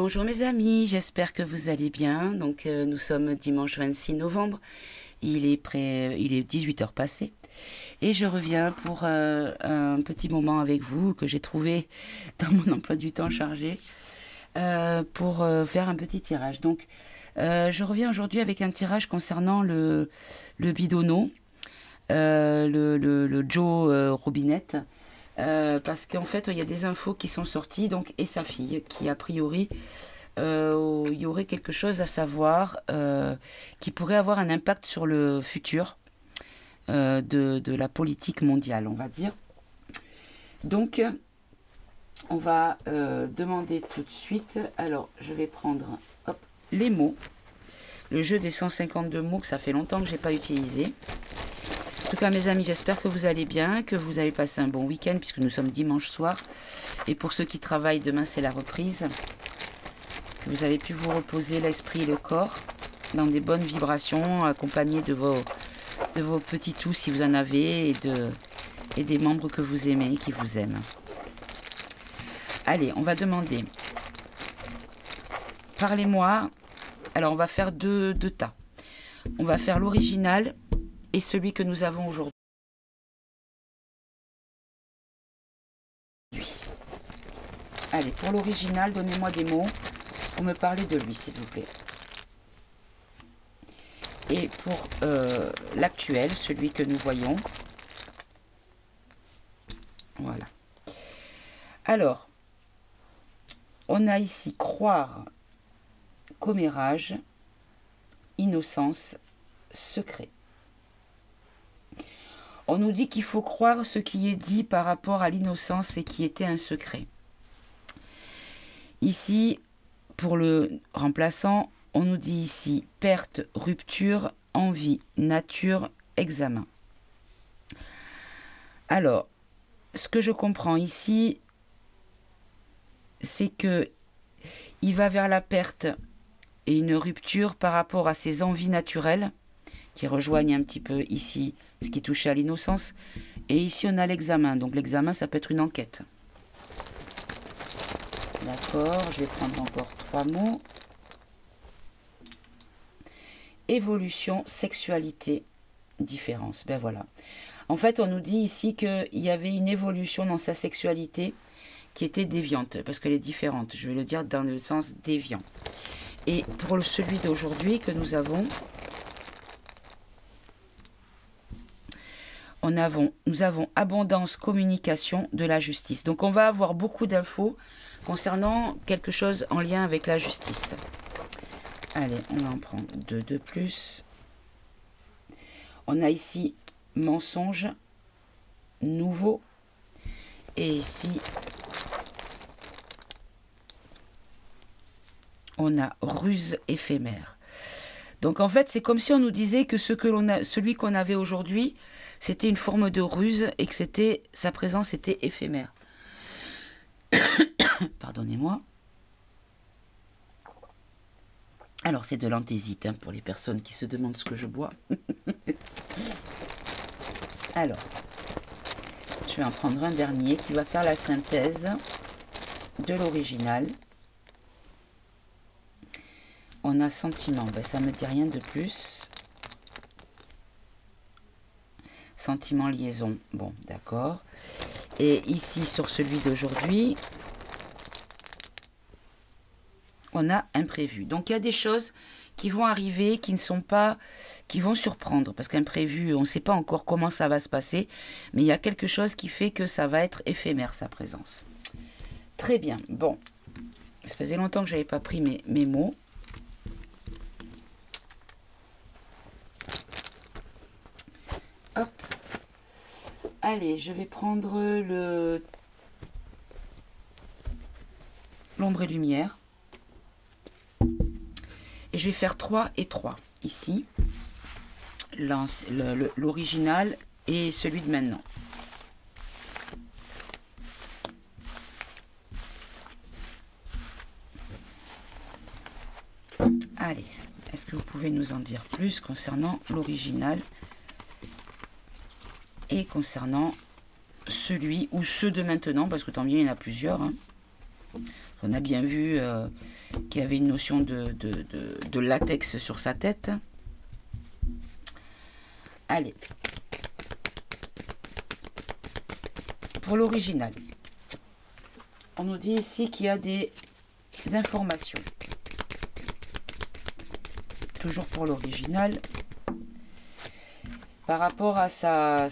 Bonjour mes amis, j'espère que vous allez bien. Donc nous sommes dimanche 26 novembre, il est 18h passé et je reviens pour un petit moment avec vous que j'ai trouvé dans mon emploi du temps chargé pour faire un petit tirage. Donc je reviens aujourd'hui avec un tirage concernant le bidonneau, le Joe Robinette. Parce qu'en fait il y a des infos qui sont sorties donc, et sa fille qui a priori il y aurait quelque chose à savoir qui pourrait avoir un impact sur le futur de la politique mondiale, on va dire. Donc on va demander tout de suite. Alors je vais prendre les mots, le jeu des 152 mots que ça fait longtemps que j'ai pas utilisé. En tout cas, mes amis, j'espère que vous allez bien, que vous avez passé un bon week-end, puisque nous sommes dimanche soir. Et pour ceux qui travaillent, demain, c'est la reprise. Que vous avez pu vous reposer l'esprit et le corps dans des bonnes vibrations, accompagnés de vos petits tous, si vous en avez, et des membres que vous aimez, qui vous aiment. Allez, on va demander. Parlez-moi. Alors, on va faire deux tas. On va faire l'original et celui que nous avons aujourd'hui. Allez, pour l'original, donnez-moi des mots pour me parler de lui, s'il vous plaît. Et pour l'actuel, celui que nous voyons. Voilà. Alors, on a ici croire, commérage, innocence, secret. On nous dit qu'il faut croire ce qui est dit par rapport à l'innocence et qui était un secret. Ici, pour le remplaçant, on nous dit ici perte, rupture, envie, nature, examen. Alors, ce que je comprends ici, c'est que il va vers la perte et une rupture par rapport à ses envies naturelles, qui rejoignent un petit peu ici ce qui touche à l'innocence. Et ici, on a l'examen. Donc, l'examen, ça peut être une enquête. D'accord, je vais prendre encore 3 mots. Évolution, sexualité, différence. Ben voilà. En fait, on nous dit ici qu'il y avait une évolution dans sa sexualité qui était déviante, parce qu'elle est différente. Je vais le dire dans le sens déviant. Et pour celui d'aujourd'hui que nous avons... Nous avons abondance, communication, de la justice. Donc on va avoir beaucoup d'infos concernant quelque chose en lien avec la justice. Allez, on en prend 2 de plus. On a ici mensonge, nouveau. Et ici, on a ruse éphémère. Donc en fait, c'est comme si on nous disait que celui qu'on avait aujourd'hui, c'était une forme de ruse et que sa présence était éphémère. Pardonnez-moi. Alors, c'est de l'anthésite pour les personnes qui se demandent ce que je bois. Alors, je vais en prendre un dernier qui va faire la synthèse de l'original. On a sentiment, ben, ça ne me dit rien de plus. Sentiment, liaison, bon, d'accord. Et ici, sur celui d'aujourd'hui, on a imprévu. Donc, il y a des choses qui vont arriver, qui ne sont pas, qui vont surprendre. Parce qu'imprévu, on ne sait pas encore comment ça va se passer. Mais il y a quelque chose qui fait que ça va être éphémère, sa présence. Très bien, bon. Ça faisait longtemps que je n'avais pas pris mes mots. Hop. Allez, je vais prendre l'ombre et lumière. Et je vais faire 3 et 3 ici. L'original et celui de maintenant. Allez, est-ce que vous pouvez nous en dire plus concernant l'original et concernant celui ou ceux de maintenant, parce que tant bien il y en a plusieurs, hein. On a bien vu qu'il y avait une notion de latex sur sa tête. Allez. Pour l'original, on nous dit ici qu'il y a des informations. Toujours pour l'original. Par rapport à sa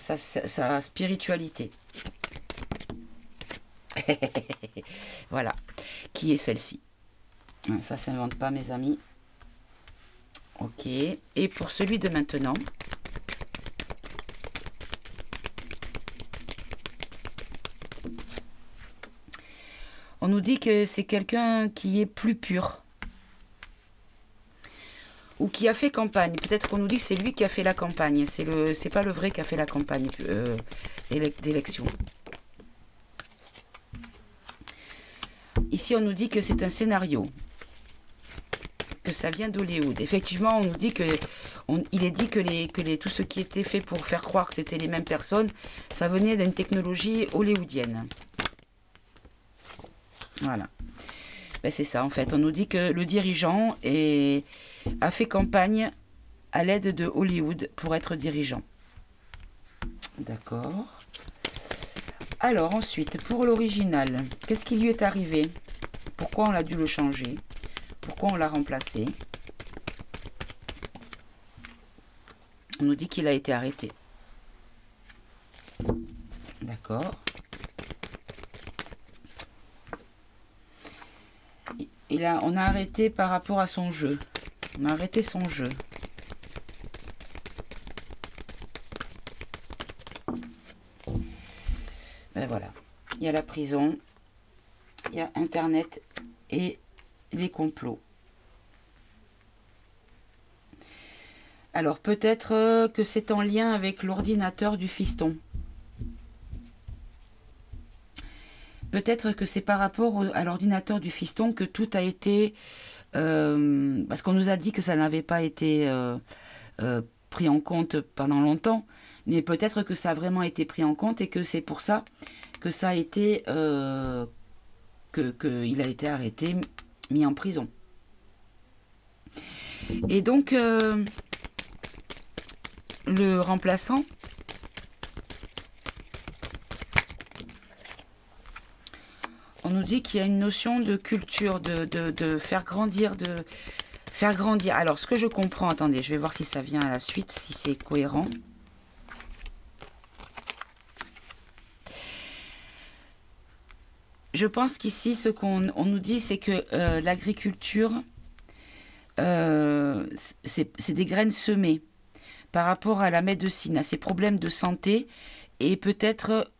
spiritualité. Voilà. Qui est celle-ci? Ça s'invente pas, mes amis. Ok. Et pour celui de maintenant. On nous dit que c'est quelqu'un qui est plus pur. Ou qui a fait campagne. Peut-être qu'on nous dit que c'est lui qui a fait la campagne. C'est pas le vrai qui a fait la campagne d'élection. Ici, on nous dit que c'est un scénario. Que ça vient d'Hollywood. Effectivement, on nous dit que il est dit que tout ce qui était fait pour faire croire que c'était les mêmes personnes, ça venait d'une technologie hollywoodienne. Voilà. Ben, c'est ça, en fait. On nous dit que le dirigeant a fait campagne à l'aide de Hollywood pour être dirigeant. D'accord. Alors, ensuite, pour l'original, qu'est-ce qui lui est arrivé? Pourquoi on a dû le changer? Pourquoi on l'a remplacé? On nous dit qu'il a été arrêté. D'accord. On a arrêté par rapport à son jeu. On a arrêté son jeu. Ben voilà. Il y a la prison. Il y a Internet et les complots. Alors peut-être que c'est en lien avec l'ordinateur du fiston. Peut-être que c'est par rapport à l'ordinateur du fiston que tout a été... parce qu'on nous a dit que ça n'avait pas été pris en compte pendant longtemps. Mais peut-être que ça a vraiment été pris en compte et que c'est pour ça que ça a été... qu'il a été arrêté, mis en prison. Et donc, le remplaçant... On nous dit qu'il y a une notion de culture, de faire grandir, Alors, ce que je comprends, attendez, je vais voir si ça vient à la suite, si c'est cohérent. Je pense qu'ici, ce qu'on nous dit, c'est que l'agriculture, c'est des graines semées par rapport à la médecine, à ses problèmes de santé et peut-être...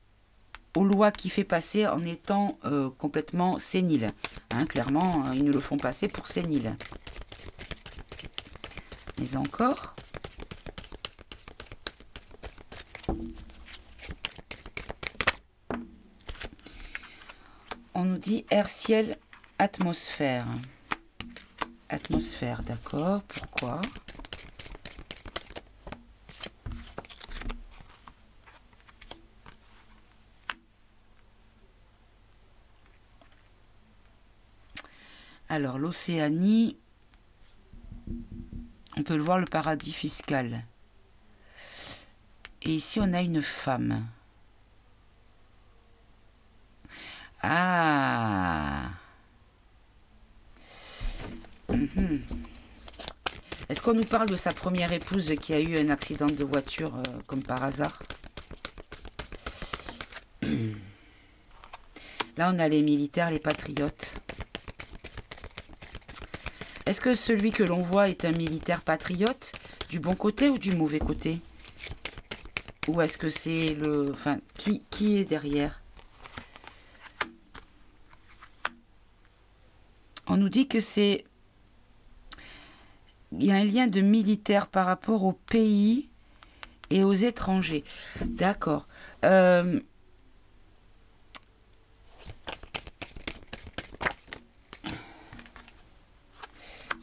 aux lois qui fait passer en étant complètement sénile. Hein, clairement, ils nous le font passer pour sénile. Mais encore. On nous dit air, ciel, atmosphère. Atmosphère, d'accord. Pourquoi ? Alors, l'Océanie, on peut le voir, le paradis fiscal. Et ici, on a une femme. Ah. Est-ce qu'on nous parle de sa première épouse qui a eu un accident de voiture comme par hasard? Là, on a les militaires, les patriotes. Est-ce que celui que l'on voit est un militaire patriote du bon côté ou du mauvais côté? Ou est-ce que c'est le... Enfin, qui est derrière? On nous dit que c'est... Il y a un lien de militaire par rapport au pays et aux étrangers. D'accord.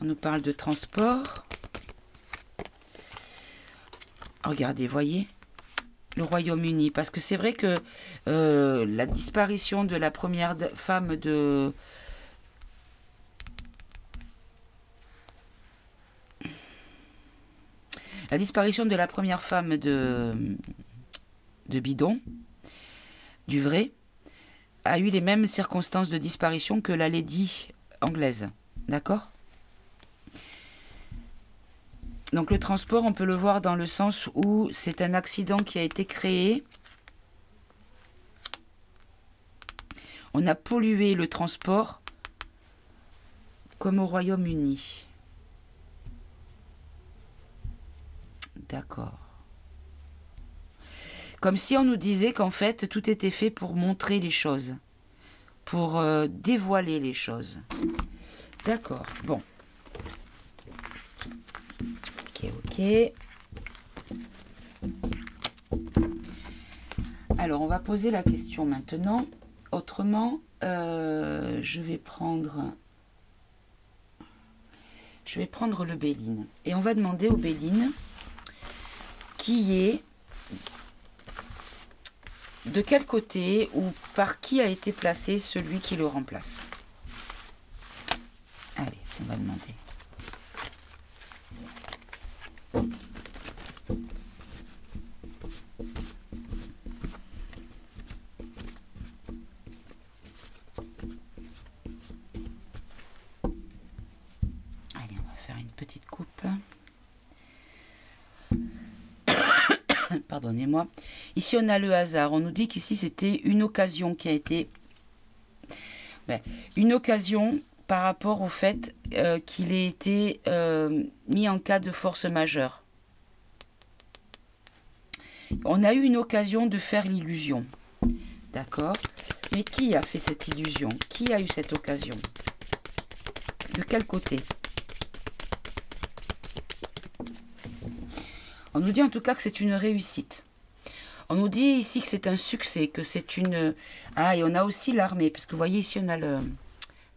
On nous parle de transport. Regardez, voyez, le Royaume-Uni. Parce que c'est vrai que la disparition de la première femme La disparition de la première femme de Bidon, du vrai, a eu les mêmes circonstances de disparition que la lady anglaise. D'accord? Donc le transport, on peut le voir dans le sens où c'est un accident qui a été créé. On a pollué le transport comme au Royaume-Uni. D'accord. Comme si on nous disait qu'en fait, tout était fait pour montrer les choses. Pour dévoiler les choses. D'accord. Bon. Ok. Alors, on va poser la question maintenant. Autrement, je vais prendre le Béline. Et on va demander au Béline qui est, de quel côté ou par qui a été placé celui qui le remplace. Allez, on va demander. Allez, on va faire une petite coupe. Pardonnez-moi. Ici, on a le hasard. On nous dit qu'ici, c'était une occasion qui a été... une occasion par rapport au fait qu'il ait été mis en cas de force majeure. On a eu une occasion de faire l'illusion. D'accord? Mais qui a fait cette illusion? Qui a eu cette occasion? De quel côté? On nous dit en tout cas que c'est une réussite. On nous dit ici que c'est un succès, que c'est une... Ah, et on a aussi l'armée, parce que vous voyez ici on a le...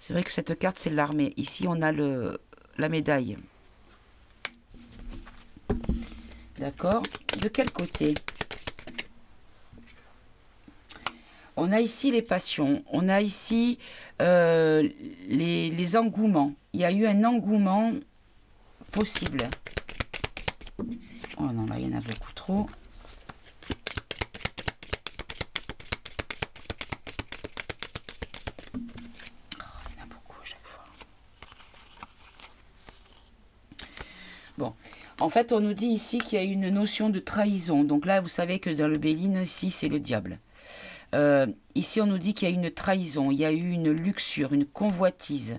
C'est vrai que cette carte c'est l'armée. Ici on a la médaille. D'accord. De quel côté? On a ici les passions. On a ici les engouements. Il y a eu un engouement possible. Oh non, là il y en a beaucoup trop. Bon, en fait, on nous dit ici qu'il y a une notion de trahison. Donc là, vous savez que dans le Béline, ici, c'est le diable. Ici, on nous dit qu'il y a une trahison, il y a eu une luxure, une convoitise.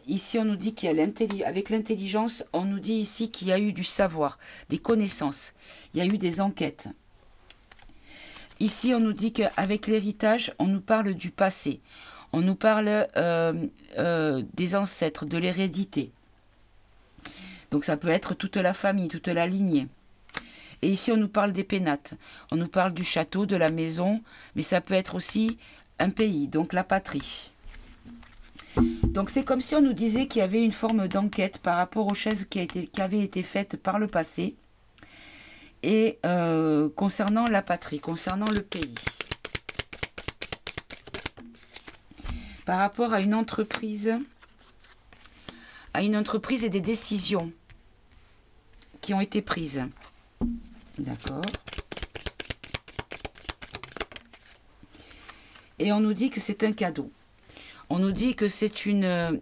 Ici, on nous dit qu'il y a avec l'intelligence, on nous dit ici qu'il y a eu du savoir, des connaissances. Il y a eu des enquêtes. Ici, on nous dit qu'avec l'héritage, on nous parle du passé. On nous parle des ancêtres, de l'hérédité. Donc ça peut être toute la famille, toute la lignée. Et ici, on nous parle des pénates. On nous parle du château, de la maison, mais ça peut être aussi un pays, donc la patrie. Donc c'est comme si on nous disait qu'il y avait une forme d'enquête par rapport aux choses qui avaient été faites par le passé et concernant la patrie, concernant le pays. Par rapport à une entreprise et des décisions qui ont été prises. D'accord. Et on nous dit que c'est un cadeau. On nous dit que c'est une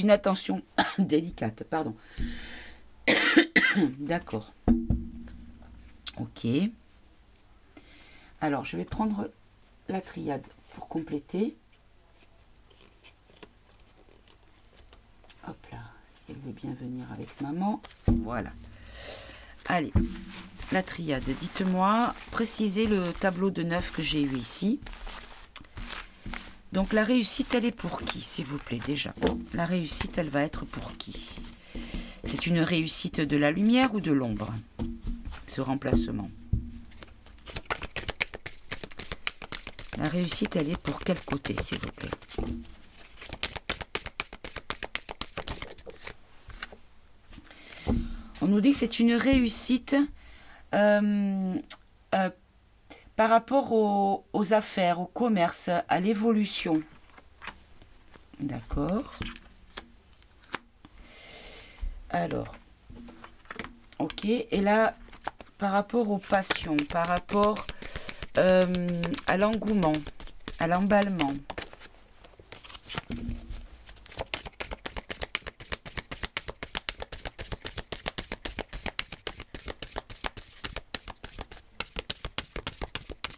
attention délicate. Pardon. D'accord. Ok. Alors, je vais prendre la triade pour compléter. Hop là, si elle veut bien venir avec maman. Voilà. Allez, la triade. Dites-moi, précisez le tableau de 9 que j'ai eu ici. Donc la réussite, elle est pour qui, s'il vous plaît, déjà? La réussite, elle va être pour qui? C'est une réussite de la lumière ou de l'ombre, ce remplacement? La réussite, elle est pour quel côté, s'il vous plaît? On nous dit que c'est une réussite par rapport aux affaires, au commerce, à l'évolution. D'accord. Alors, ok. Ok, et là, par rapport aux passions, par rapport à l'engouement, à l'emballement.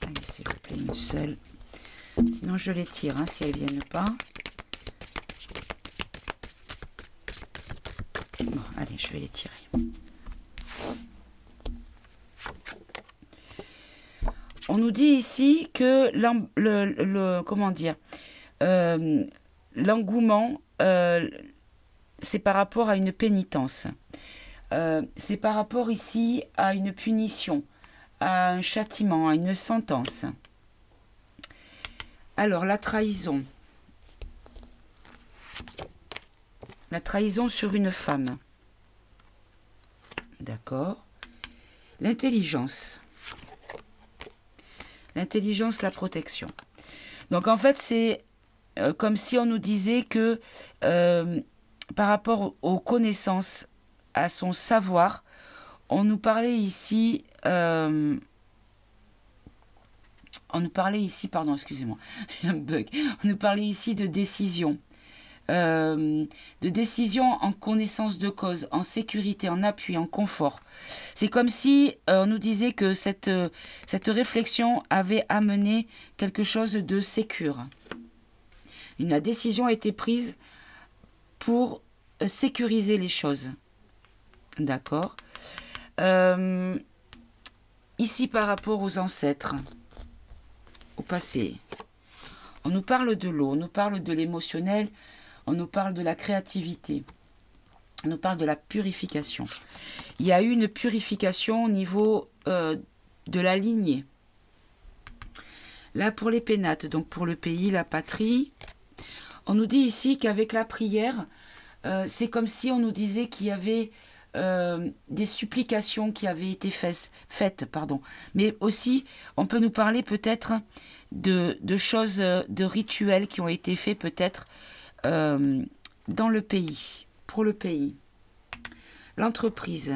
Allez, s'il vous plaît, une seule. Sinon, je les tire, hein, si elles ne viennent pas. Bon, allez, je vais les tirer. On nous dit ici que comment dire, l'engouement, c'est par rapport à une pénitence. C'est par rapport ici à une punition, à un châtiment, à une sentence. Alors, la trahison. La trahison sur une femme. D'accord. L'intelligence. L'intelligence, la protection. Donc, en fait, c'est comme si on nous disait que par rapport aux connaissances, à son savoir, on nous parlait ici... pardon, excusez-moi, j'ai un bug. On nous parlait ici de décision. De décision en connaissance de cause, en sécurité, en appui, en confort. C'est comme si on nous disait que cette réflexion avait amené quelque chose de sécure. La décision a été prise pour sécuriser les choses. D'accord. Ici, par rapport aux ancêtres, au passé, on nous parle de l'eau, on nous parle de l'émotionnel, on nous parle de la créativité, on nous parle de la purification. Il y a eu une purification au niveau de la lignée. Là, pour les pénates, donc pour le pays, la patrie, on nous dit ici qu'avec la prière, c'est comme si on nous disait qu'il y avait des supplications qui avaient été faites, pardon. Mais aussi, on peut nous parler peut-être de choses, de rituels qui ont été faits peut-être dans le pays, pour le pays. L'entreprise.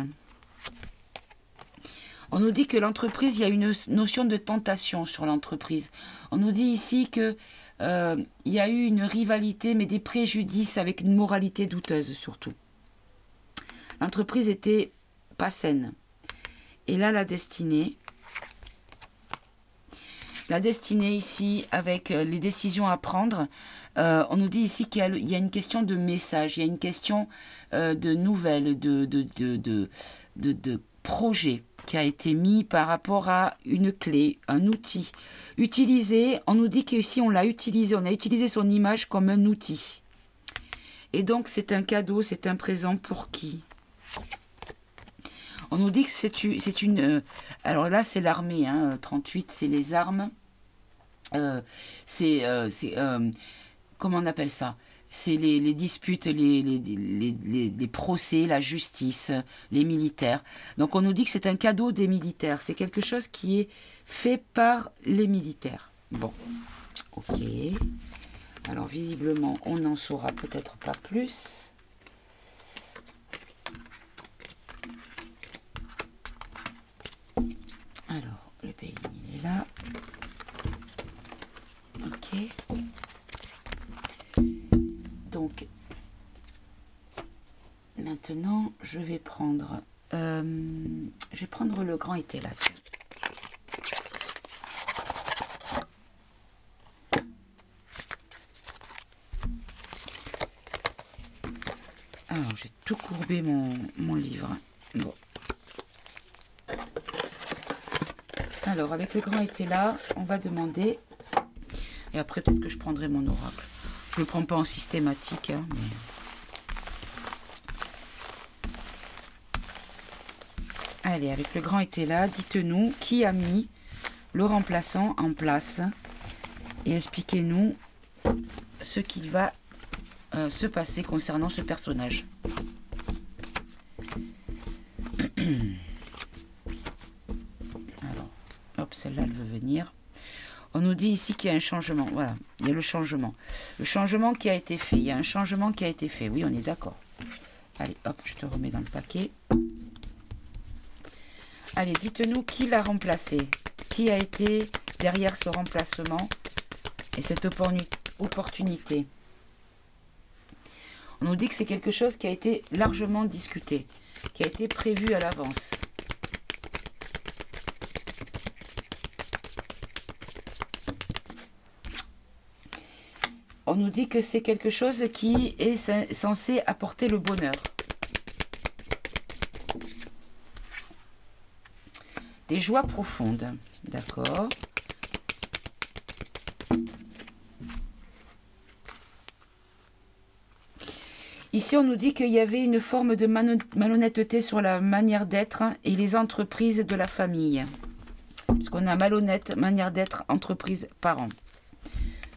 On nous dit que l'entreprise, il y a une notion de tentation sur l'entreprise. On nous dit ici que il y a eu une rivalité, mais des préjudices avec une moralité douteuse surtout. L'entreprise était pas saine. Et là, la destinée. La destinée ici, avec les décisions à prendre, on nous dit ici qu'il y a une question de message, il y a une question de nouvelles, de projet qui a été mis par rapport à une clé, un outil. Utilisé, on nous dit qu'ici on l'a utilisé, on a utilisé son image comme un outil. Et donc c'est un cadeau, c'est un présent pour qui ? On nous dit que c'est une... alors là c'est l'armée, hein, 38 c'est les armes. Comment on appelle ça? C'est les disputes, les procès, la justice, les militaires. Donc on nous dit que c'est un cadeau des militaires. C'est quelque chose qui est fait par les militaires. Bon, ok. Alors visiblement, on n'en saura peut-être pas plus. Alors, le pays, il est là. Ok. Donc, maintenant, je vais prendre le grand étélate. Alors, j'ai tout courbé mon livre. Bon. Alors, avec le grand étélate, on va demander... Et après, peut-être que je prendrai mon oracle. Je ne le prends pas en systématique, hein, mais... Allez, avec le grand étélate, dites-nous qui a mis le remplaçant en place et expliquez-nous ce qu'il va se passer concernant ce personnage. Alors, hop, celle-là, elle veut venir. On nous dit ici qu'il y a un changement. Voilà, il y a le changement. Le changement qui a été fait. Il y a un changement qui a été fait. Oui, on est d'accord. Allez, hop, je te remets dans le paquet. Allez, dites-nous qui l'a remplacé. Qui a été derrière ce remplacement et cette opportunité. On nous dit que c'est quelque chose qui a été largement discuté, qui a été prévu à l'avance. On nous dit que c'est quelque chose qui est censé apporter le bonheur. Des joies profondes, d'accord. Ici, on nous dit qu'il y avait une forme de malhonnêteté sur la manière d'être et les entreprises de la famille. Parce qu'on a malhonnête, manière d'être, entreprise, parents.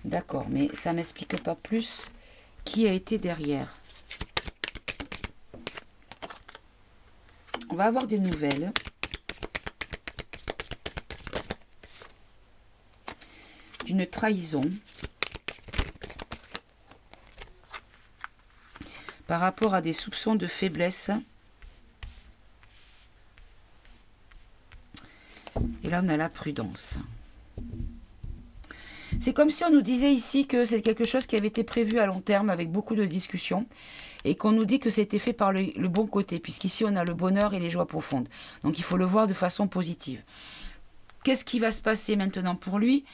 D'accord, mais ça ne m'explique pas plus qui a été derrière. On va avoir des nouvelles. D'une trahison. Par rapport à des soupçons de faiblesse. Et là, on a la prudence. C'est comme si on nous disait ici que c'est quelque chose qui avait été prévu à long terme avec beaucoup de discussions et qu'on nous dit que c'était fait par le bon côté, puisqu'ici on a le bonheur et les joies profondes. Donc il faut le voir de façon positive. Qu'est-ce qui va se passer maintenant pour lui?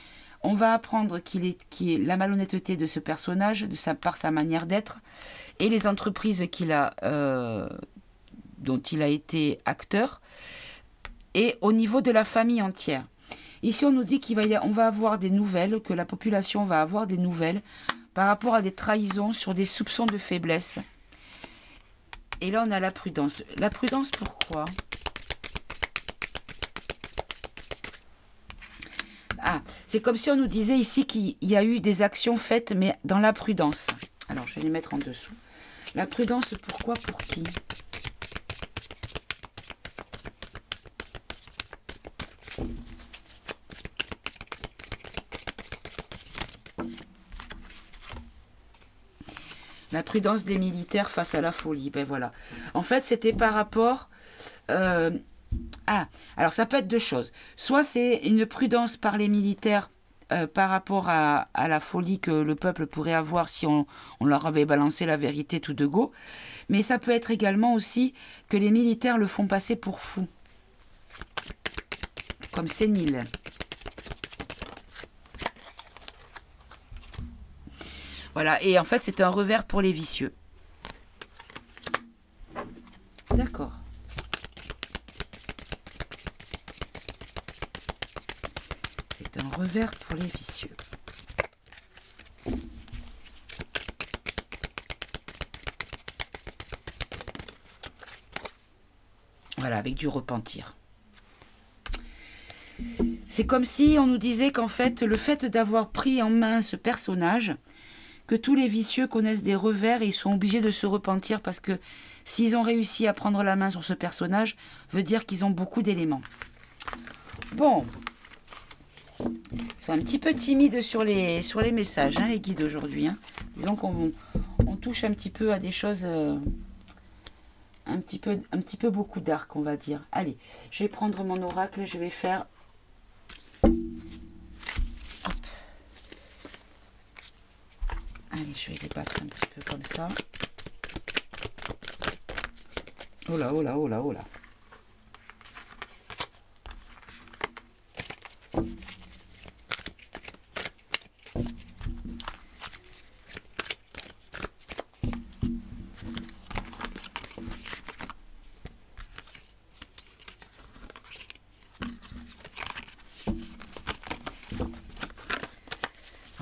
On va apprendre qu'il est la malhonnêteté de ce personnage, par sa manière d'être, et les entreprises dont il a été acteur, et au niveau de la famille entière. Ici, on nous dit qu'on va avoir des nouvelles, que la population va avoir des nouvelles par rapport à des trahisons sur des soupçons de faiblesse. Et là, on a la prudence. La prudence, pourquoi? Ah, c'est comme si on nous disait ici qu'il y a eu des actions faites, mais dans la prudence. Alors, je vais les mettre en dessous. La prudence, pourquoi? Pour qui? La prudence des militaires face à la folie. Ben voilà. En fait, c'était par rapport... alors ça peut être deux choses. Soit c'est une prudence par les militaires par rapport à la folie que le peuple pourrait avoir si on leur avait balancé la vérité tout de go. Mais ça peut être également aussi que les militaires le font passer pour fou. Comme sénile. Voilà, et en fait, c'est un revers pour les vicieux. D'accord. C'est un revers pour les vicieux. Voilà, avec du repentir. C'est comme si on nous disait qu'en fait, le fait d'avoir pris en main ce personnage... que tous les vicieux connaissent des revers et ils sont obligés de se repentir parce que s'ils ont réussi à prendre la main sur ce personnage, veut dire qu'ils ont beaucoup d'éléments. Bon. Ils sont un petit peu timides sur les messages, hein, les guides aujourd'hui. Hein. Disons qu'on touche un petit peu à des choses... un petit peu beaucoup d'arc, on va dire. Allez, je vais prendre mon oracle, je vais faire... Allez, je vais les battre un petit peu comme ça. Oh là, oh là, oh là, oh là.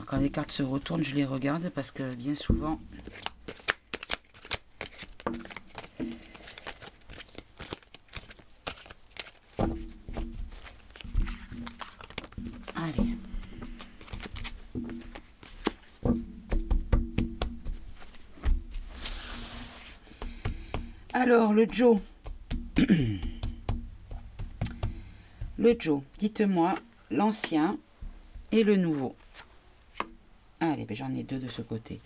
Quand les cartes se retournent, je les regarde parce que bien souvent... Allez. Alors, le Joe. Le Joe, dites-moi l'ancien et le nouveau. Allez, ben j'en ai deux de ce côté.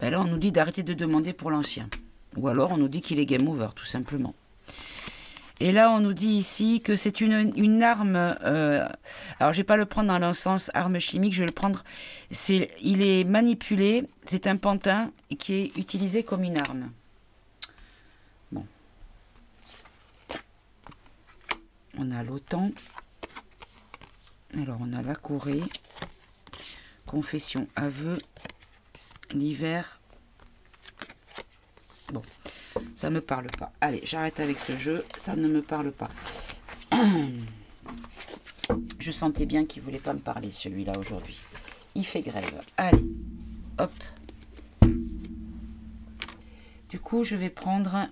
Ben là, on nous dit d'arrêter de demander pour l'ancien. Ou alors, on nous dit qu'il est game over, tout simplement. Et là, on nous dit ici que c'est une arme. Alors, je vais pas le prendre dans le sens arme chimique, je vais le prendre. Il est manipulé, c'est un pantin qui est utilisé comme une arme. Bon. On a l'OTAN. Alors, on a la Corée. Confession, aveu. L'hiver. Bon. Ça me parle pas. Allez, j'arrête avec ce jeu. Ça ne me parle pas. Je sentais bien qu'il voulait pas me parler, celui-là, aujourd'hui. Il fait grève. Allez, hop. Du coup, je vais prendre...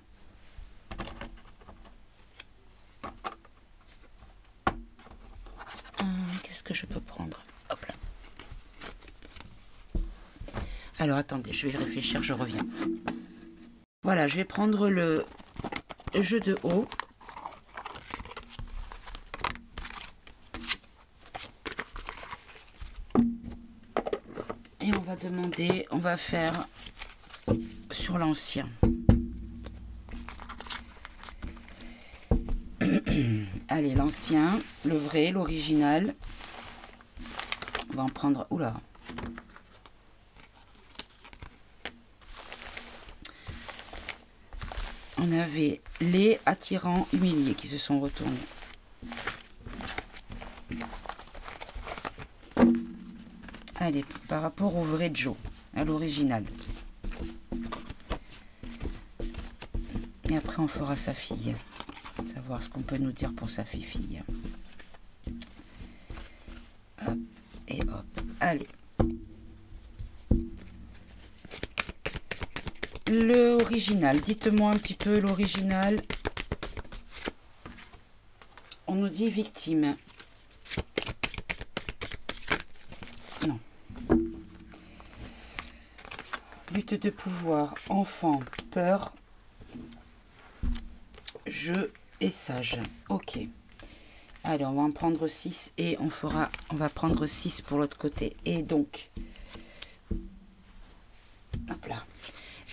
Qu'est-ce que je peux prendre? Hop là. Alors, attendez, je vais réfléchir, je reviens. Voilà, je vais prendre le jeu de haut. Et on va demander, on va faire sur l'ancien. Allez, l'ancien, le vrai, l'original. On va en prendre... Oula. On avait les attirants humiliés qui se sont retournés. Allez, par rapport au vrai Joe, à l'original. Et après, on fera sa fille. Savoir ce qu'on peut nous dire pour sa fille. Hop, et hop. Allez. L'original, dites-moi un petit peu l'original. On nous dit victime. Non. Lutte de pouvoir, enfant, peur, jeu et sage. Ok. Allez, on va en prendre 6 et on va prendre 6 pour l'autre côté. Et donc, hop là.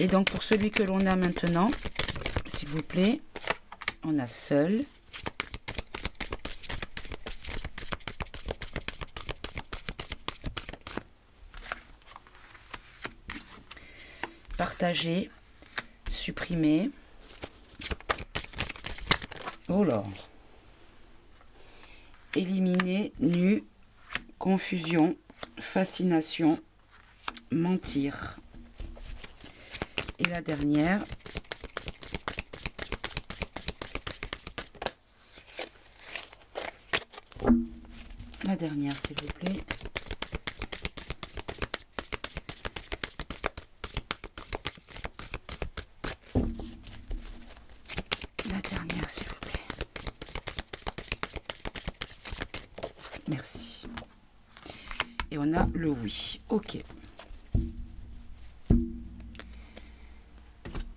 Et donc, pour celui que l'on a maintenant, s'il vous plaît, on a seul. Partager, supprimer. Oh là. Éliminer, nu, confusion, fascination, mentir. Et la dernière. La dernière, s'il vous plaît. La dernière, s'il vous plaît. Merci. Et on a le oui. Ok.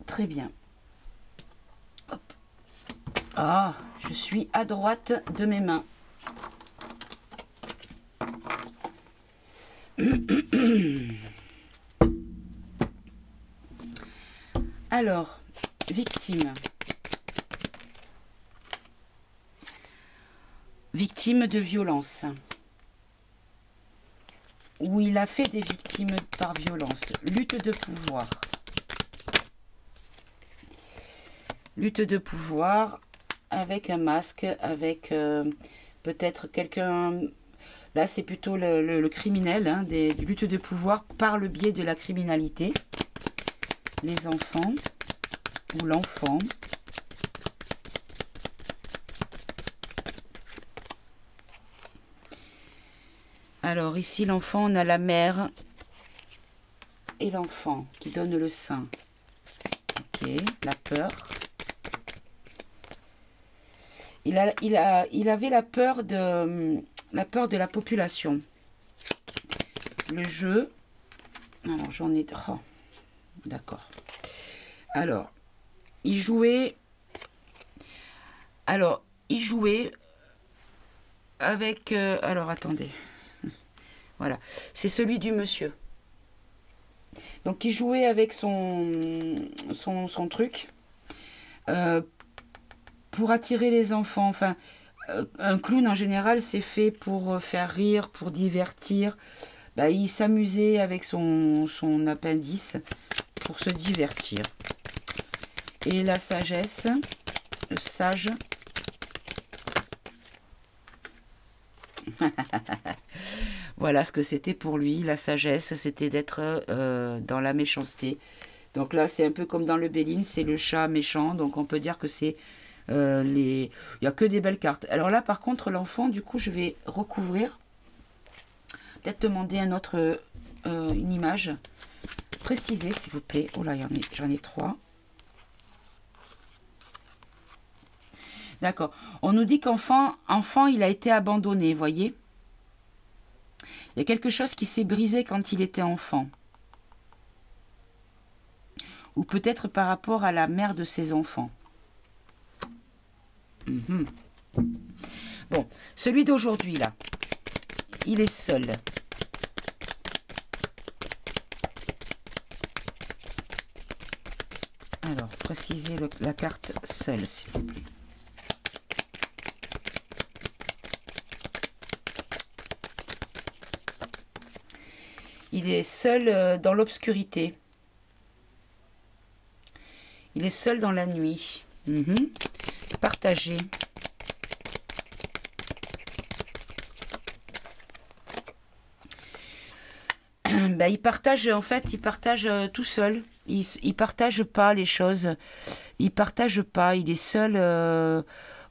Très bien. Hop. Ah, je suis à droite de mes mains. Alors, victime. Victime de violence. Où il a fait des victimes par violence. Lutte de pouvoir. Lutte de pouvoir avec un masque, avec peut-être quelqu'un... Là, c'est plutôt le criminel, hein, des luttes de pouvoir par le biais de la criminalité. Les enfants ou l'enfant. Alors, ici, l'enfant, on a la mère et l'enfant qui donne le sein. Ok, la peur. Il avait la peur de la population. Le jeu. Alors, j'en ai... Oh, d'accord. Alors, il jouait... Alors, il jouait avec... alors, attendez. Voilà. C'est celui du monsieur. Donc, il jouait avec son truc. pour attirer les enfants. Enfin, un clown en général, c'est fait pour faire rire, pour divertir. Bah, il s'amusait avec son appendice pour se divertir. Et la sagesse, le sage. Voilà ce que c'était pour lui, la sagesse, c'était d'être dans la méchanceté. Donc là, c'est un peu comme dans le Béline, c'est le chat méchant, donc on peut dire que c'est il n'y a que des belles cartes. Alors là, par contre, l'enfant, du coup, je vais recouvrir. Peut-être demander une image. Précisez, s'il vous plaît. Oh là, j'en ai 3. D'accord. On nous dit qu'enfant, il a été abandonné, voyez. Il y a quelque chose qui s'est brisé quand il était enfant. Ou peut-être par rapport à la mère de ses enfants. Bon, celui d'aujourd'hui, là, il est seul. Alors, précisez la carte seule, s'il vous plaît. Il est seul dans l'obscurité. Il est seul dans la nuit. Partagé. Ben, il partage, en fait, il partage tout seul. Il partage pas les choses. Il partage pas. Il est seul.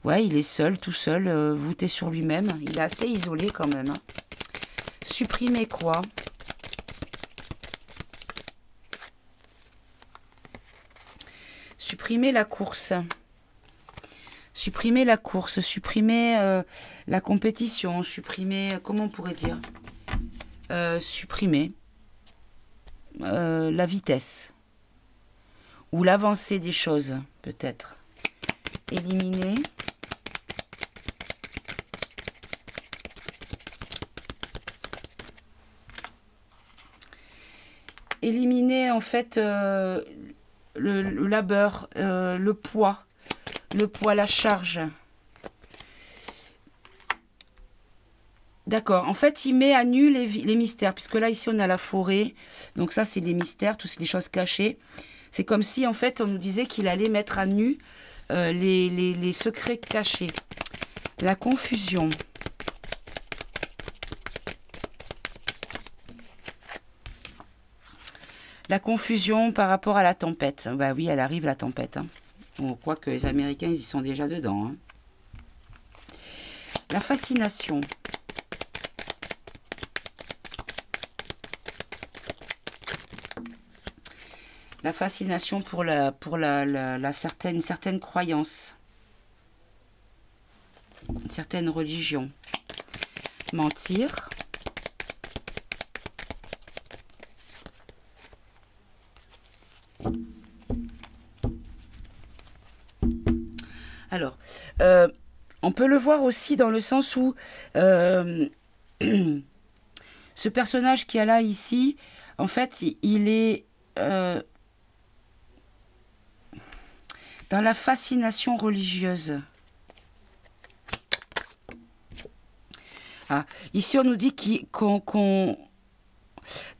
Ouais, il est seul, tout seul, voûté sur lui-même. Il est assez isolé quand même. Hein. Supprimer quoi? Supprimer la course. Supprimer la course. Supprimer la compétition. Supprimer, comment on pourrait dire? Supprimer la vitesse. Ou l'avancée des choses, peut-être. Éliminer. Éliminer, en fait, le labeur, le poids, la charge. D'accord. En fait, il met à nu les mystères, puisque là, ici, on a la forêt. Donc ça, c'est les mystères, toutes les choses cachées. C'est comme si, en fait, on nous disait qu'il allait mettre à nu les secrets cachés. La confusion. La confusion par rapport à la tempête. Bah oui, elle arrive, la tempête. Hein. On croit que les Américains, ils y sont déjà dedans. Hein. La fascination. La fascination pour une certaine croyance. Une certaine religion. Mentir. Alors, on peut le voir aussi dans le sens où ce personnage qui est là ici, en fait, il est dans la fascination religieuse. Ah, ici, on nous dit qu'on...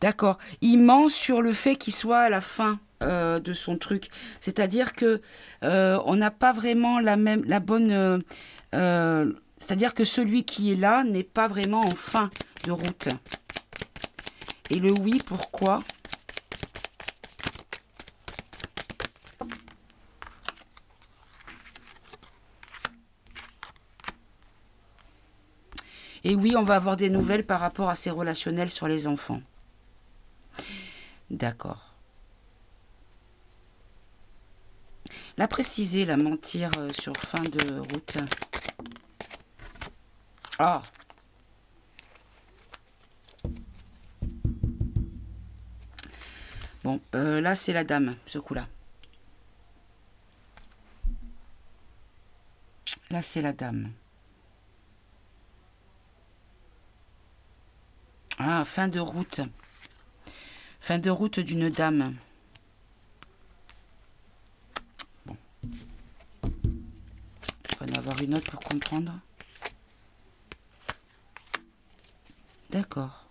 D'accord. Il ment sur le fait qu'il soit à la fin de son truc. C'est-à-dire que on n'a pas vraiment la bonne... c'est-à-dire que celui qui est là n'est pas vraiment en fin de route. Et le oui, pourquoi ? Et oui, on va avoir des nouvelles par rapport à ces relationnels sur les enfants. D'accord. La préciser, la mentir sur fin de route. Ah. Bon, là c'est la dame, ce coup-là. Là c'est la dame. Ah, fin de route. Fin de route d'une dame. Bon. avoir une autre pour comprendre. D'accord.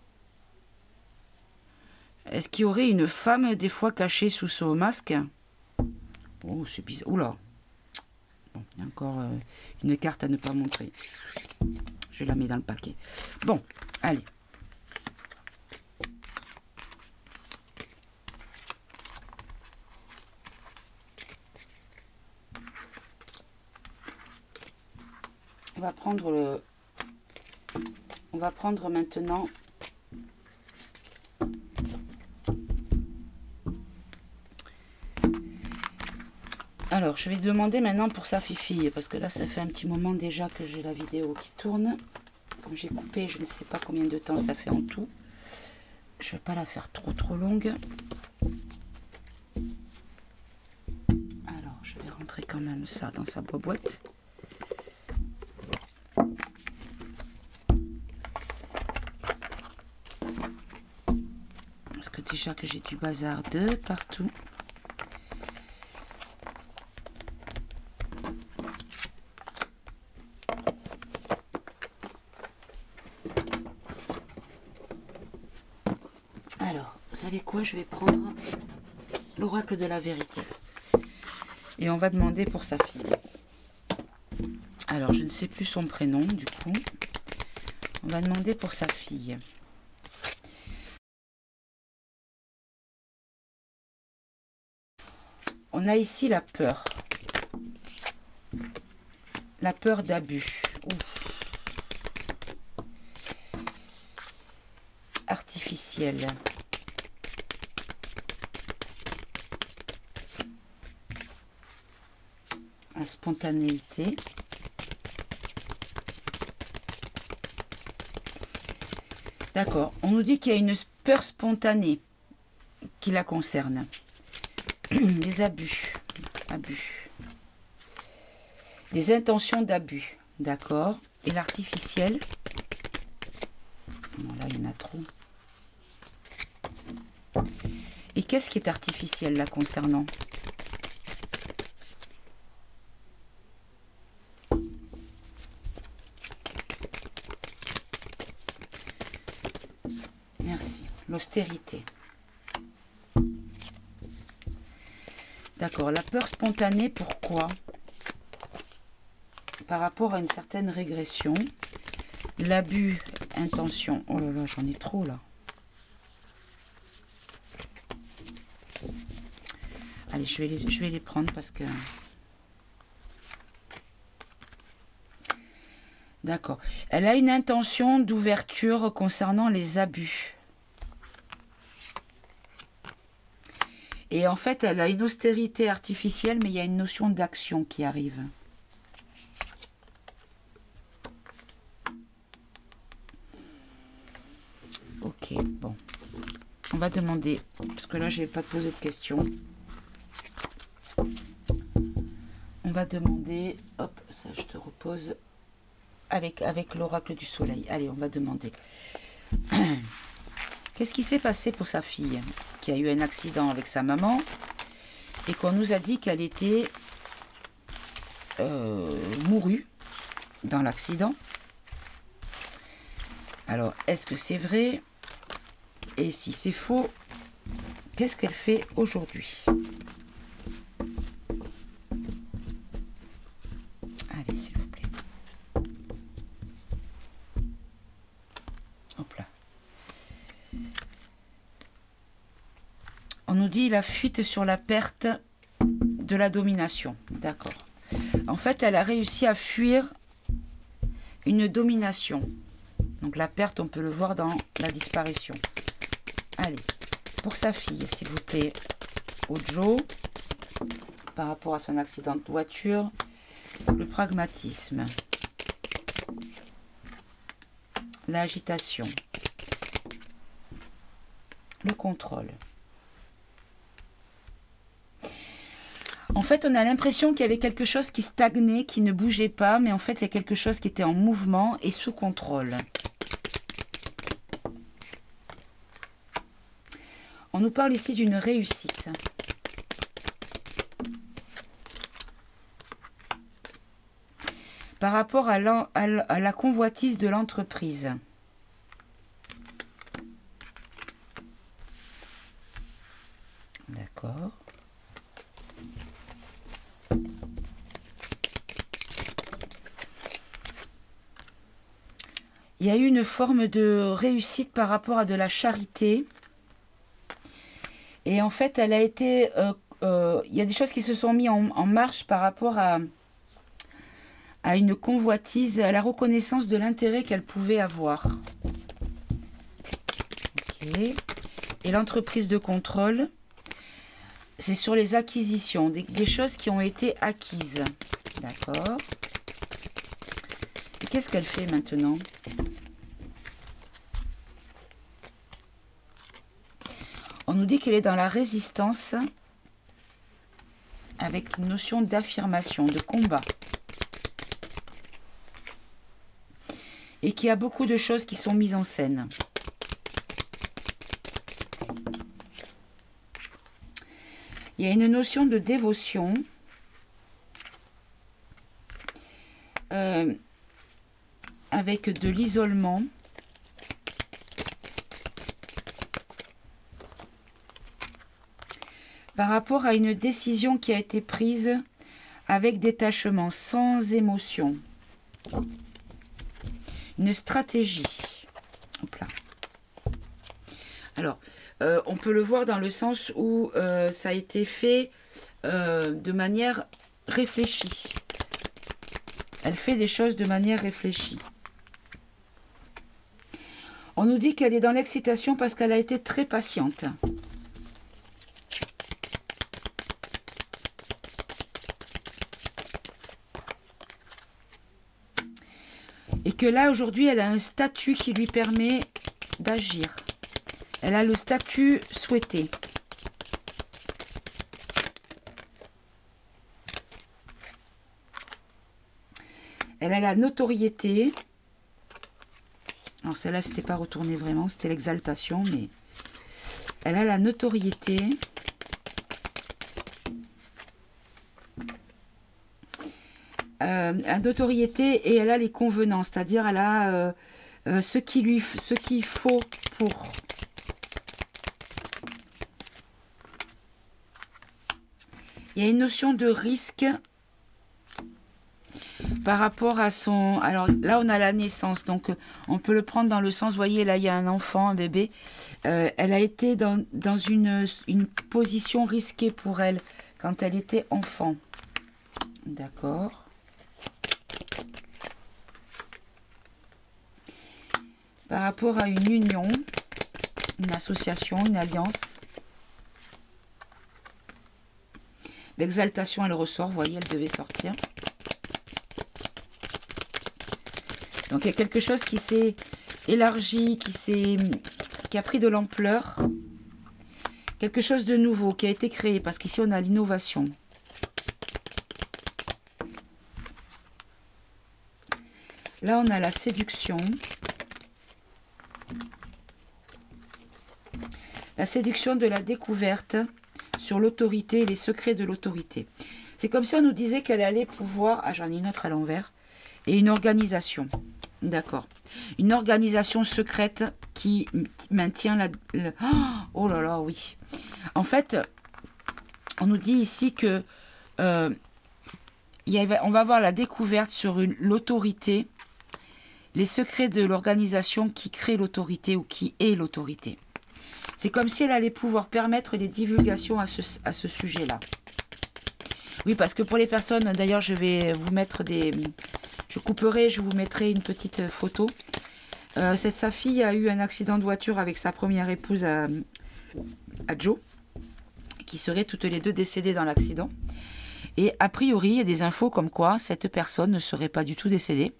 Est-ce qu'il y aurait une femme des fois cachée sous son masque? Oh, c'est bizarre. Oula. Bon, il y a encore une carte à ne pas montrer. Je la mets dans le paquet. Bon, allez. On va prendre maintenant alors je vais demander maintenant pour sa fille parce que là ça fait un petit moment déjà que j'ai la vidéo qui tourne. Comme j'ai coupé, je ne sais pas combien de temps ça fait en tout. Je vais pas la faire trop longue. Alors je vais rentrer quand même ça dans sa boîte. Parce que déjà que j'ai du bazar de partout. Alors, vous savez quoi? Je vais prendre l'oracle de la vérité. Et on va demander pour sa fille. Alors, je ne sais plus son prénom, du coup. On va demander pour sa fille. On a ici la peur. La peur d'abus. Artificielle. La spontanéité. D'accord. On nous dit qu'il y a une peur spontanée qui la concerne. Les abus. Abus. Des intentions d'abus. D'accord. Et l'artificiel. Bon, là, il y en a trop. Et qu'est-ce qui est artificiel là concernant? Merci. L'austérité. D'accord. La peur spontanée, pourquoi? Par rapport à une certaine régression. L'abus, intention. Oh là là, j'en ai trop là. Allez, je vais les prendre parce que... D'accord. Elle a une intention d'ouverture concernant les abus. Et en fait, elle a une austérité artificielle, mais il y a une notion d'action qui arrive. Ok, bon. On va demander, parce que là, je ne vais pas te poser de questions. On va demander, hop, ça je te repose, avec l'oracle du soleil. Allez, on va demander. Qu'est-ce qui s'est passé pour sa fille qui a eu un accident avec sa maman et qu'on nous a dit qu'elle était mourue dans l'accident? Alors, est-ce que c'est vrai? Et si c'est faux, qu'est-ce qu'elle fait aujourd'hui? Allez, s'il vous plaît. Hop là. On nous dit la fuite sur la perte de la domination. D'accord. En fait, elle a réussi à fuir une domination. Donc la perte, on peut le voir dans la disparition. Allez, pour sa fille, s'il vous plaît, Ojo, par rapport à son accident de voiture, le pragmatisme, l'agitation, le contrôle. En fait, on a l'impression qu'il y avait quelque chose qui stagnait, qui ne bougeait pas, mais en fait, il y a quelque chose qui était en mouvement et sous contrôle. On nous parle ici d'une réussite. par rapport à la convoitise de l'entreprise. D'accord. Il y a eu une forme de réussite par rapport à de la charité. Et en fait, elle a été... il y a des choses qui se sont mises en marche par rapport à une convoitise, à la reconnaissance de l'intérêt qu'elle pouvait avoir. Okay. Et l'entreprise de contrôle, c'est sur les acquisitions, des choses qui ont été acquises. D'accord. Et qu'est-ce qu'elle fait maintenant ? On nous dit qu'elle est dans la résistance avec une notion d'affirmation, de combat. Et qu'il y a beaucoup de choses qui sont mises en scène. Il y a une notion de dévotion. Avec de l'isolement. Par rapport à une décision qui a été prise avec détachement, sans émotion. Une stratégie. Hop là. Alors, on peut le voir dans le sens où ça a été fait de manière réfléchie. Elle fait des choses de manière réfléchie. On nous dit qu'elle est dans l'excitation parce qu'elle a été très patiente. Et que là, aujourd'hui, elle a un statut qui lui permet d'agir. Elle a le statut souhaité. Elle a la notoriété. Alors celle-là, c'était pas retourné vraiment, c'était l'exaltation, mais elle a la notoriété. La notoriété et elle a les convenances, c'est-à-dire elle a ce qu'il faut pour. Il y a une notion de risque par rapport à son... Alors là, on a la naissance, donc on peut le prendre dans le sens, vous voyez, là, il y a un enfant, un bébé. Elle a été dans une position risquée pour elle quand elle était enfant. D'accord. Par rapport à une union, une association, une alliance. L'exaltation, elle ressort, vous voyez, elle devait sortir. Donc il y a quelque chose qui s'est élargi, qui a pris de l'ampleur. Quelque chose de nouveau qui a été créé, parce qu'ici on a l'innovation. Là on a la séduction. La séduction de la découverte sur l'autorité et les secrets de l'autorité. C'est comme si on nous disait qu'elle allait pouvoir... Ah, j'en ai une autre à l'envers. Et une organisation. D'accord. Une organisation secrète qui maintient la... Oh là là, oui. En fait, on nous dit ici que on va avoir la découverte sur l'autorité, les secrets de l'organisation qui crée l'autorité ou qui est l'autorité. C'est comme si elle allait pouvoir permettre des divulgations à ce sujet-là. Oui, parce que pour les personnes, d'ailleurs, je vais vous mettre des... Je couperai, je vous mettrai une petite photo. Sa fille a eu un accident de voiture avec sa première épouse à Joe, qui seraient toutes les deux décédées dans l'accident. Et a priori, il y a des infos comme quoi cette personne ne serait pas du tout décédée.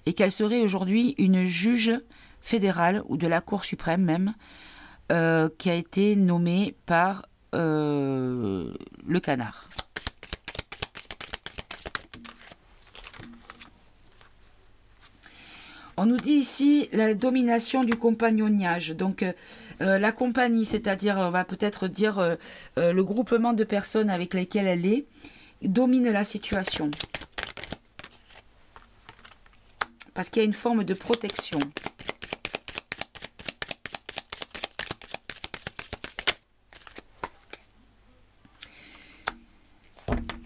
Et qu'elle serait aujourd'hui une juge fédérale ou de la Cour suprême même, qui a été nommée par le canard. On nous dit ici la domination du compagnonnage. Donc la compagnie, c'est-à-dire on va peut-être dire le groupement de personnes avec lesquelles elle est, domine la situation. parce qu'il y a une forme de protection.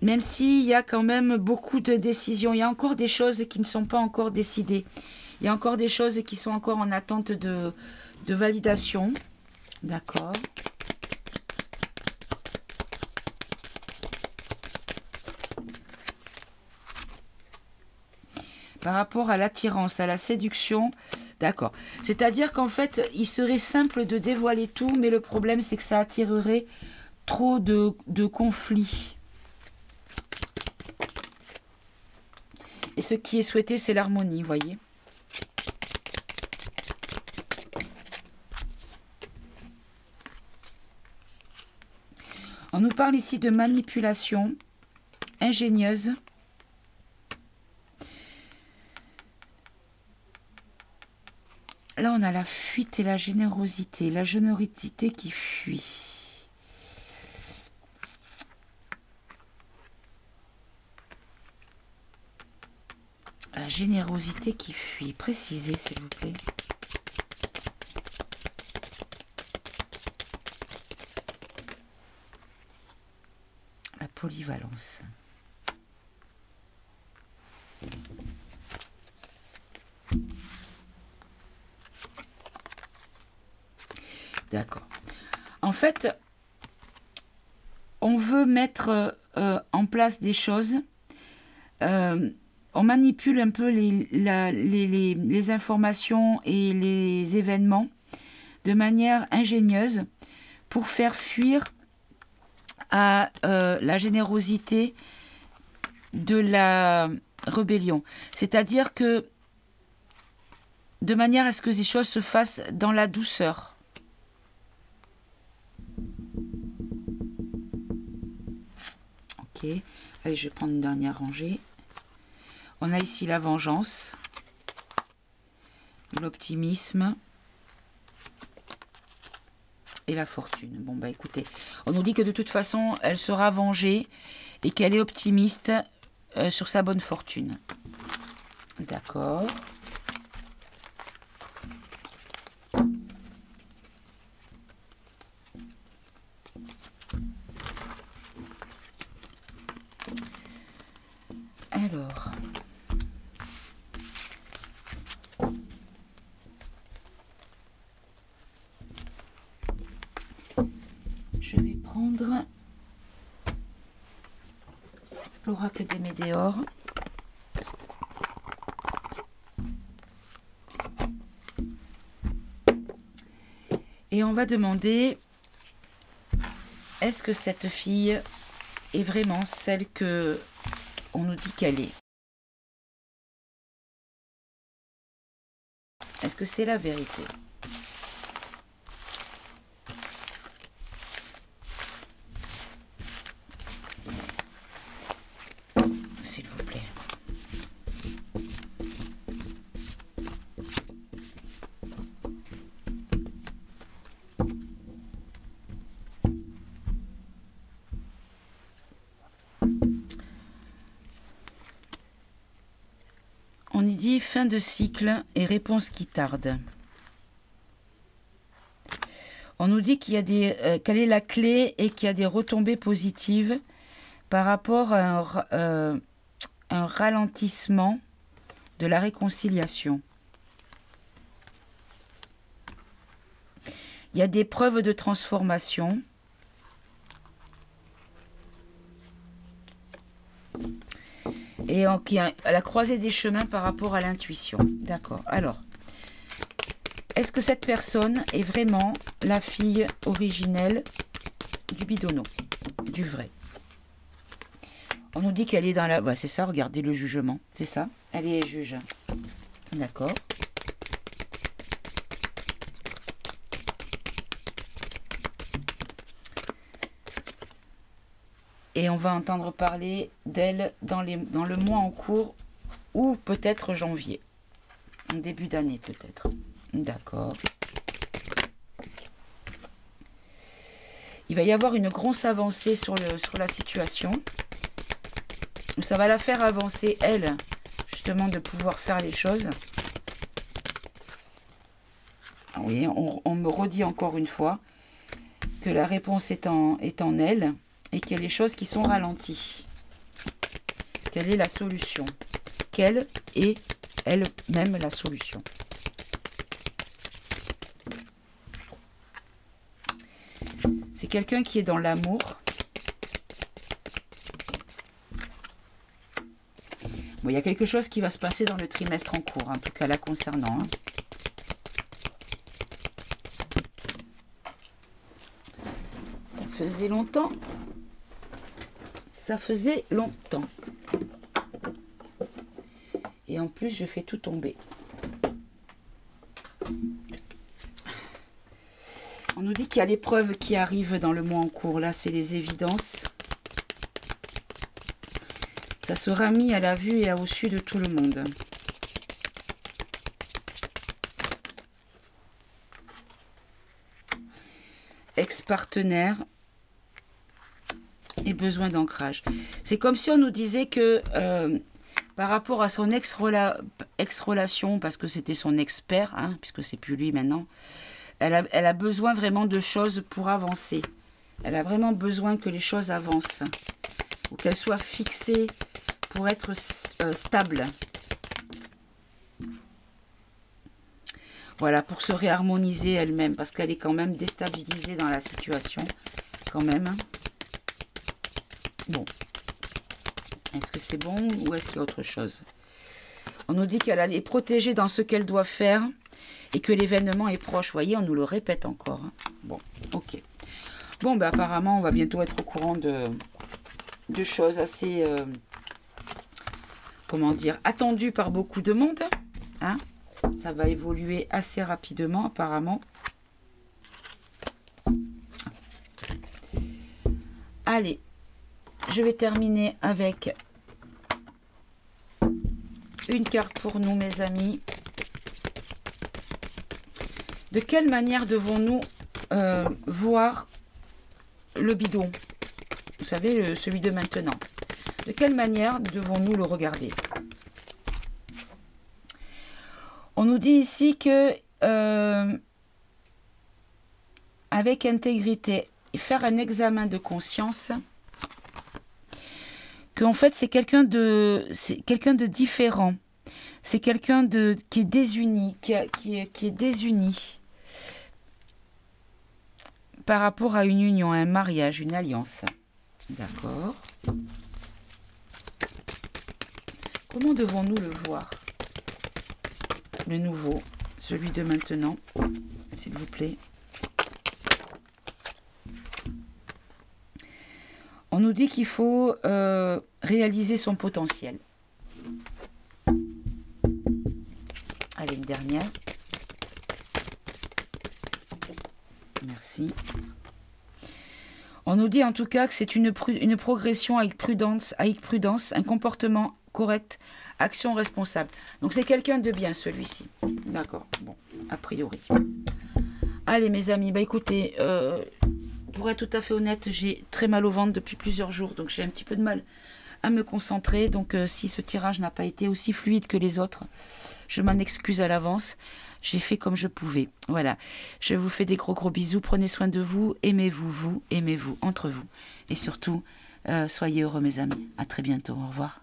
Même s'il y a quand même beaucoup de décisions, il y a encore des choses qui ne sont pas encore décidées. Il y a encore des choses qui sont encore en attente de validation. D'accord. Par rapport à l'attirance, à la séduction, d'accord. C'est-à-dire qu'en fait, il serait simple de dévoiler tout, mais le problème, c'est que ça attirerait trop de conflits. Et ce qui est souhaité, c'est l'harmonie, vous voyez. On nous parle ici de manipulation ingénieuse. Là, on a la fuite et la générosité. La générosité qui fuit. La générosité qui fuit. Précisez, s'il vous plaît. La polyvalence. D'accord. En fait, on veut mettre en place des choses. On manipule un peu les informations et les événements de manière ingénieuse pour faire fuir à la générosité de la rébellion. C'est-à-dire que de manière à ce que ces choses se fassent dans la douceur. Ok, allez, je vais prendre une dernière rangée. On a ici la vengeance, l'optimisme et la fortune. Bon, bah écoutez, on nous dit que de toute façon, elle sera vengée et qu'elle est optimiste sur sa bonne fortune. D'accord. Alors... je vais prendre l'oracle des Médéores. Et on va demander, est-ce que cette fille est vraiment celle que on nous dit qu'elle est? Est-ce que c'est la vérité? S'il vous plaît. On y dit fin de cycle et réponse qui tarde. On nous dit qu'il y a des, quelle est la clé et qu'il y a des retombées positives par rapport à un ralentissement de la réconciliation. Il y a des preuves de transformation. Et à la croisée des chemins par rapport à l'intuition. D'accord. Alors, est-ce que cette personne est vraiment la fille originelle du bidonneau, du vrai? On nous dit qu'elle est dans la... Ouais, c'est ça, regardez le jugement. C'est ça, elle est juge. D'accord. Et on va entendre parler d'elle dans le mois en cours ou peut-être janvier. En début d'année peut-être. D'accord. Il va y avoir une grosse avancée sur la situation. Ça va la faire avancer, elle, justement de pouvoir faire les choses. Oui, on me redit encore une fois que la réponse est en elle et qu'il y a des choses qui sont ralenties. Quelle est la solution? Quelle est elle-même la solution? C'est quelqu'un qui est dans l'amour. Bon, il y a quelque chose qui va se passer dans le trimestre en cours, en tout cas là concernant. Hein. Ça faisait longtemps. Ça faisait longtemps. Et en plus, je fais tout tomber. On nous dit qu'il y a l'épreuve qui arrive dans le mois en cours. Là, c'est les évidences. Ça sera mis à la vue et au su de tout le monde. Ex-partenaire et besoin d'ancrage. C'est comme si on nous disait que par rapport à son ex-relation, parce que c'était son ex-père, hein, puisque c'est plus lui maintenant, elle a besoin vraiment de choses pour avancer. Elle a vraiment besoin que les choses avancent. Ou qu'elles soient fixées pour être stables. Voilà, pour se réharmoniser elle-même, parce qu'elle est quand même déstabilisée dans la situation, quand même. Bon. Est-ce que c'est bon ou est-ce qu'il y a autre chose? On nous dit qu'elle est protégée dans ce qu'elle doit faire et que l'événement est proche. Vous voyez, on nous le répète encore. Hein. Bon, ok. Bon, ben apparemment, on va bientôt être au courant de choses assez... comment dire, attendu par beaucoup de monde. Hein? Ça va évoluer assez rapidement, apparemment. Allez, je vais terminer avec une carte pour nous, mes amis. De quelle manière devons-nous voir le bidon? Vous savez, celui de maintenant. De quelle manière devons-nous le regarder? On nous dit ici que avec intégrité, faire un examen de conscience, qu'en fait c'est quelqu'un de différent, c'est quelqu'un qui est désuni, qui est désuni par rapport à une union, à un mariage, une alliance. D'accord. Comment devons-nous le voir? Le nouveau, celui de maintenant, s'il vous plaît. On nous dit qu'il faut réaliser son potentiel. Allez, une dernière. Merci. On nous dit en tout cas que c'est une progression avec prudence, un comportement correct, action responsable. Donc c'est quelqu'un de bien celui-ci. D'accord, bon, a priori. Allez mes amis, bah écoutez, pour être tout à fait honnête, j'ai très mal au ventre depuis plusieurs jours, donc j'ai un petit peu de mal à me concentrer. Donc si ce tirage n'a pas été aussi fluide que les autres, je m'en excuse à l'avance. J'ai fait comme je pouvais. Voilà, je vous fais des gros bisous, prenez soin de vous, aimez-vous, aimez-vous entre vous. Et surtout, soyez heureux mes amis. À très bientôt, au revoir.